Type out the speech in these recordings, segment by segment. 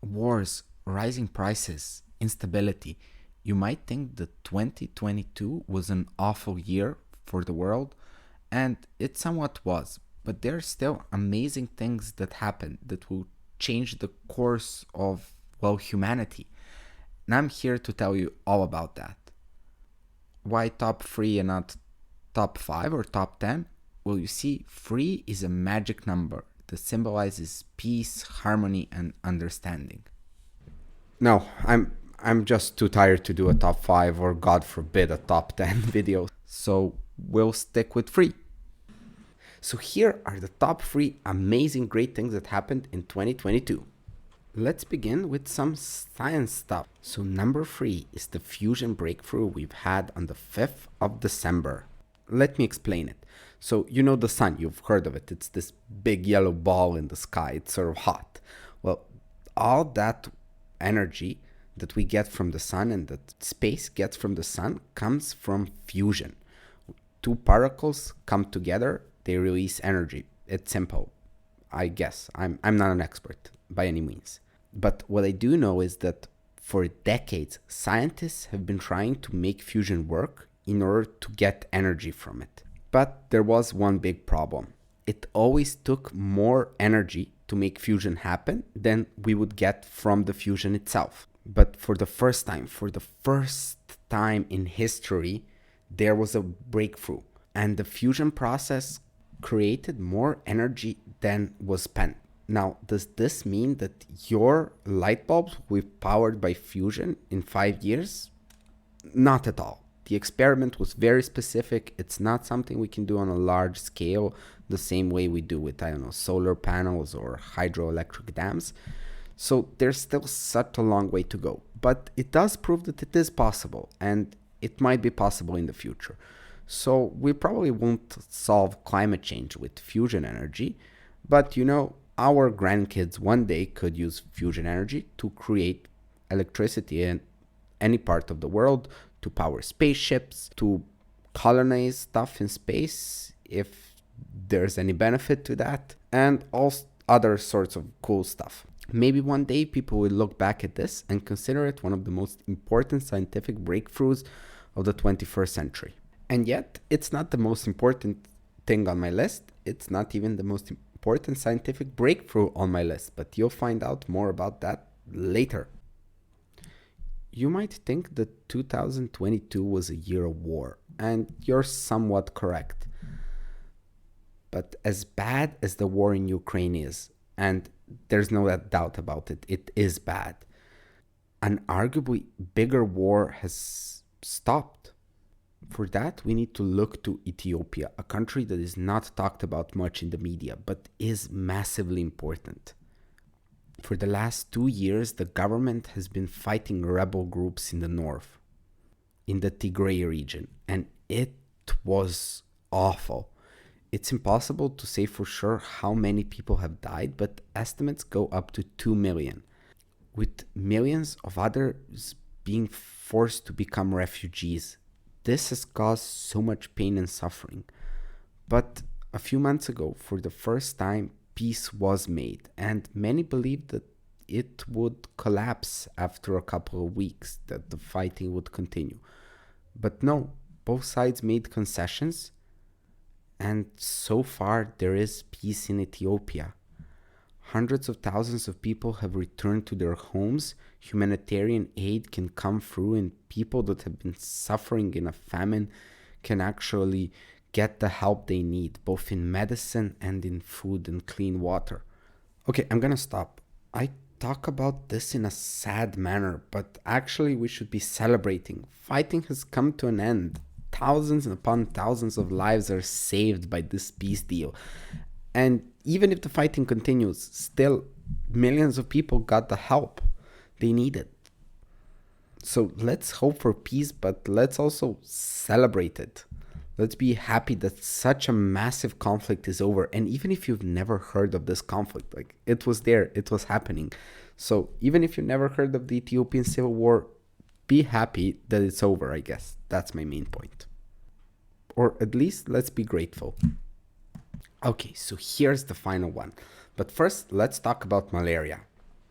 Wars, rising prices, instability. You might think that 2022 was an awful year for the world, and it somewhat was, but there are still amazing things that happened that will change the course of, well, humanity. And I'm here to tell you all about that. Why top 3 and not top 5 or top 10? Well, you see, 3 is a magic number that symbolizes peace, harmony, and understanding. No, I'm just too tired to do a top 5 or god forbid a top 10 video. So we'll stick with 3. So here are the top 3 amazing great things that happened in 2022. Let's begin with some science stuff. So number 3 is the fusion breakthrough we've had on the 5th of December. Let me explain it. So you know the sun, you've heard of it. It's this big yellow ball in the sky. It's sort of hot. Well, all that energy that we get from the sun and that space gets from the sun comes from fusion. Two particles come together, they release energy. It's simple, I guess. I'm not an expert by any means. But what I do know is that for decades, scientists have been trying to make fusion work in order to get energy from it. But there was one big problem. It always took more energy to make fusion happen than we would get from the fusion itself. But for the first time in history, there was a breakthrough. And the fusion process created more energy than was spent. Now, does this mean that your light bulbs will be powered by fusion in 5 years? Not at all. The experiment was very specific. It's not something we can do on a large scale the same way we do with, solar panels or hydroelectric dams. So there's still such a long way to go. But it does prove that it is possible, and it might be possible in the future. So we probably won't solve climate change with fusion energy, but our grandkids one day could use fusion energy to create electricity in any part of the world, to power spaceships, to colonize stuff in space, if there's any benefit to that, and all other sorts of cool stuff. Maybe one day people will look back at this and consider it one of the most important scientific breakthroughs of the 21st century. And yet, it's not the most important thing on my list. It's not even the most important scientific breakthrough on my list, but you'll find out more about that later. You might think that 2022 was a year of war, and you're somewhat correct. But as bad as the war in Ukraine is, and there's no doubt about it, it is bad, an arguably bigger war has stopped. For that, we need to look to Ethiopia, a country that is not talked about much in the media, but is massively important. For the last 2 years, the government has been fighting rebel groups in the north, in the Tigray region, and it was awful. It's impossible to say for sure how many people have died, but estimates go up to 2 million, with millions of others being forced to become refugees. This has caused so much pain and suffering. But a few months ago, for the first time, peace was made, and many believed that it would collapse after a couple of weeks, that the fighting would continue. But no, both sides made concessions, and so far there is peace in Ethiopia. Hundreds of thousands of people have returned to their homes. Humanitarian aid can come through, and people that have been suffering in a famine can actually get the help they need, both in medicine and in food and clean water. Okay, I'm gonna stop. I talk about this in a sad manner, but actually we should be celebrating. Fighting has come to an end. Thousands upon thousands of lives are saved by this peace deal. And even if the fighting continues, still millions of people got the help they needed. So let's hope for peace, but let's also celebrate it. Let's be happy that such a massive conflict is over. And even if you've never heard of this conflict, like, it was there, it was happening. So even if you never heard of the Ethiopian Civil War, be happy that it's over, I guess. That's my main point. Or at least let's be grateful. Okay, so here's the final one. But first, let's talk about malaria.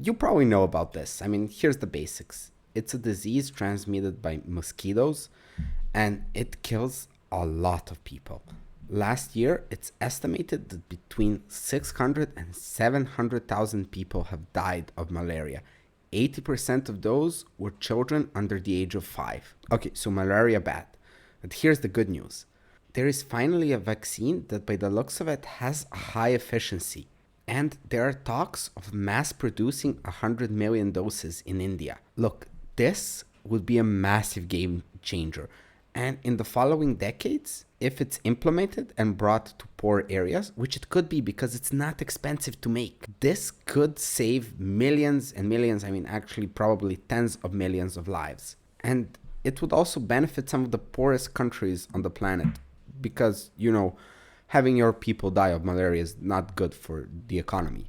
You probably know about this. I mean, here's the basics. It's a disease transmitted by mosquitoes and it kills a lot of people. Last year, it's estimated that between 600 and 700,000 people have died of malaria. 80% of those were children under the age of 5. Okay, so malaria bad. But here's the good news. There is finally a vaccine that by the looks of it has a high efficiency. And there are talks of mass producing 100 million doses in India. Look, this would be a massive game changer. And in the following decades, if it's implemented and brought to poor areas, which it could be because it's not expensive to make, this could save millions and millions, I mean, actually, probably tens of millions of lives. And it would also benefit some of the poorest countries on the planet because, having your people die of malaria is not good for the economy.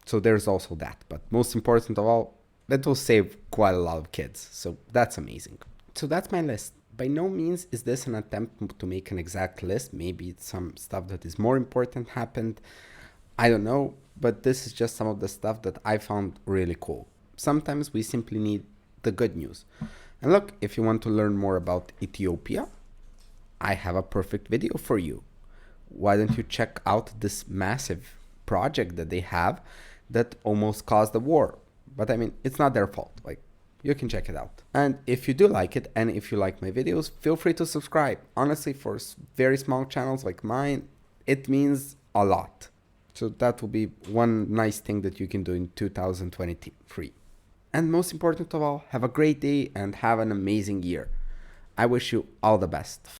So there's also that. But most important of all, that will save quite a lot of kids. So that's amazing. So that's my list. By no means is this an attempt to make an exact list. Maybe it's some stuff that is more important happened. I don't know. But this is just some of the stuff that I found really cool. Sometimes we simply need the good news. And look, if you want to learn more about Ethiopia, I have a perfect video for you. Why don't you check out this massive project that they have that almost caused the war? But I mean, it's not their fault. You can check it out. And if you do like it, and if you like my videos, feel free to subscribe. Honestly, for very small channels like mine, it means a lot. So that will be one nice thing that you can do in 2023. And most important of all, have a great day and have an amazing year. I wish you all the best.